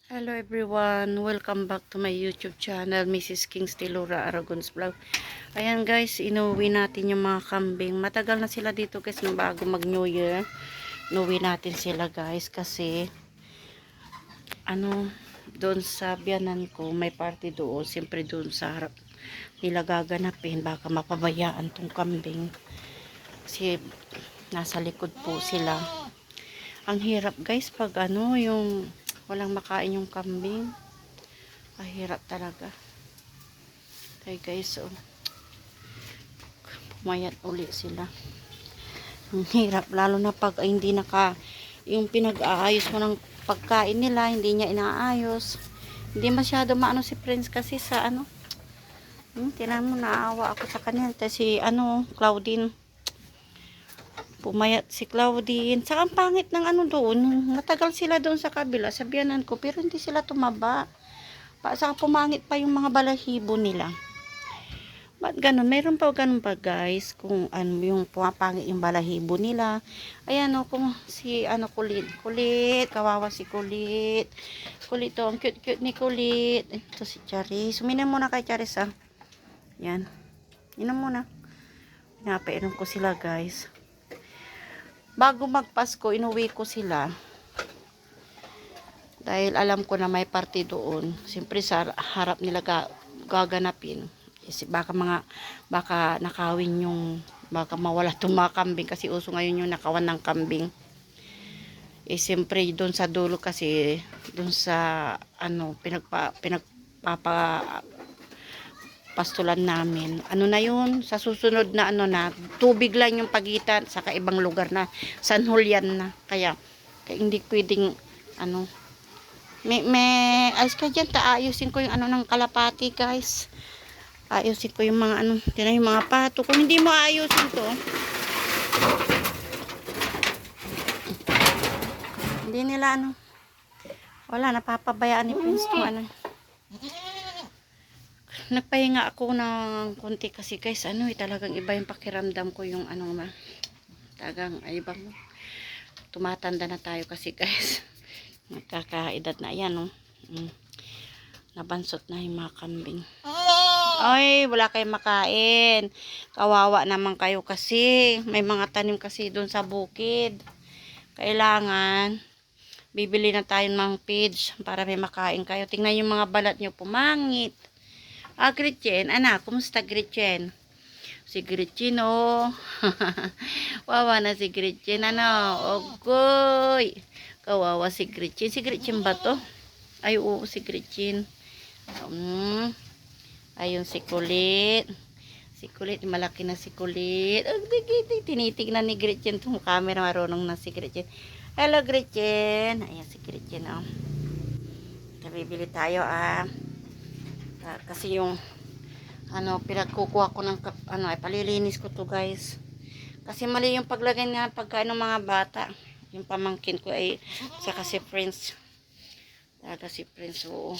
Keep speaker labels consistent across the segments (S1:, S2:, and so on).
S1: Hello everyone, welcome back to my YouTube channel, Mrs. Kingsley Laura Aragon's Vlog. Ayan guys, inuwi natin yung mga kambing. Matagal na sila dito guys, nung bago mag New Year. Inuwi natin sila guys kasi doon sa biyanan ko may party doon. Siyempre doon sa harap nila gaganapin, baka mapabayaan tong kambing. Kasi nasa likod po sila. Ang hirap guys pag yung walang makain yung kambing. Mahirap talaga. Okay guys, so pumayat uli sila. Ang hirap lalo na pag hindi yung pinag-aayos mo ng pagkain nila, hindi niya inaayos. Hindi masyado maano si Prince kasi sa tinan mo, naawa ako sa kanya. Si Claudine. Pumayat si Claudine. Saka ang pangit ng doon. Matagal sila doon sa kabila, sa biyanan ko, pero hindi sila tumaba. Saka pumangit pa yung mga balahibo nila. Ba't ganun? Meron pa ganun pa guys. Kung yung pumapangit yung balahibo nila. Ayan kung si Kulit. Kulit. Kawawa si Kulit. Kulit to. Ang cute cute ni Kulit. Ito si Charis. Suminan muna kay Charis Yan. Inom muna. Pinapainom ko sila guys. Bago magpasko, inuwi ko sila. Dahil alam ko na may party doon. Siyempre sa harap nila gaganapin. Baka nakawin baka mawala itong mga kambing. Kasi uso ngayon yung nakawan ng kambing. Siyempre doon sa dulo kasi, doon sa pastulan namin. Na yun, sa susunod na tubig lang yung pagitan sa kaibang lugar na San Julian na. Kaya hindi pwedeng may ayos ka dyan, ayusin ko yung ng kalapati guys. Ayusin ko yung mga yung mga pato. Kung hindi mo ayusin to, hindi nila wala, napapabayaan ni Prince kung nagpahinga ako ng konti kasi guys, talagang iba yung pakiramdam ko yung talagang ibang tumatanda na tayo kasi guys. Nagkakaedad na yan nabansot na yung mga kambing. Ay, wala kayong makain. Kawawa naman kayo kasi may mga tanim kasi doon sa bukid. Kailangan bibili na tayo ng feeds para may makain kayo. Tingnan yung mga balat nyo pumangit. Gretchen, anak, kumusta Gretchen? Si Gretchen, wawa na si Gretchen, ogoy. Kawawa si Gretchen. Si Gretchen ba to? Ay, oo, si Gretchen. Ayun si Kulit. Si Kulit, malaki na si Kulit. Tinitignan ni Gretchen itong camera. Marunong na si Gretchen. Hello, Gretchen. Ayan si Gretchen, Bibili tayo, kasi yung pinagkukuha ko ng palilinis ko to guys. Kasi mali yung paglagay ng pagkain ng mga bata. Yung pamangkin ko ay saka si Prince. Talaga si Prince, oo.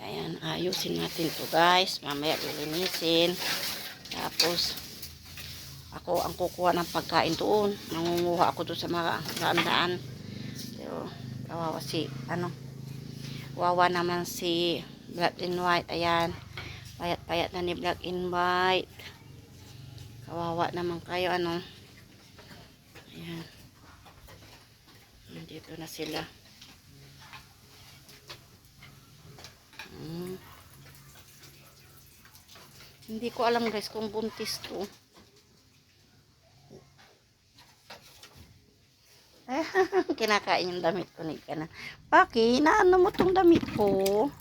S1: Ayan, ayusin natin to guys. Mamaya lilinisin. Tapos ako ang kukuha ng pagkain doon. Nangunguha ako doon sa mga daan-daan. Pero kawawa wawa naman si Black and White. Ayan, payat-payat na ni Black and White. Kawawa naman kayo, Ayan, dito na sila. Hindi ko alam guys kung buntis to. Kinakain yung damit ko ni Kana. Paki, naano mo tong damit ko?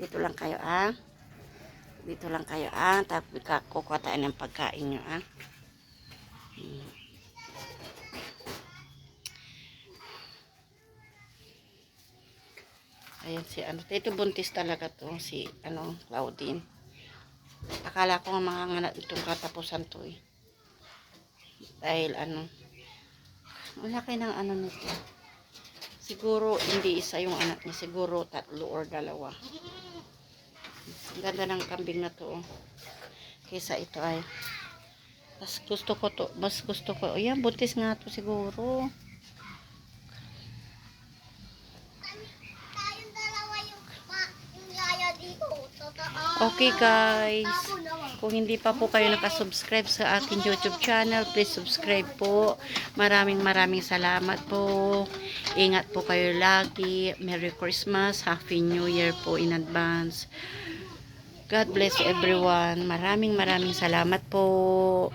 S1: Dito lang kayo, Dito lang kayo, Tapos kukuha tayo ng pagkain nyo, Ayan si Ito buntis talaga to, si Claudine. Akala ko nga mga nganak itong katapusan to Dahil malaki ng nito. Siguro hindi isa yung anak niya, siguro 3 or 2. Ang ganda ng kambing na to, Kaysa ito ay Mas gusto ko, ayan, buntis nga to siguro.
S2: Tayong dalawa yung yaya dito. Totoo.
S1: Okay guys, kung hindi pa po kayo nakasubscribe sa aking YouTube channel, please subscribe po. Maraming salamat po. Ingat po kayo lagi. Merry Christmas, Happy New Year po in advance. God bless everyone. Maraming salamat po.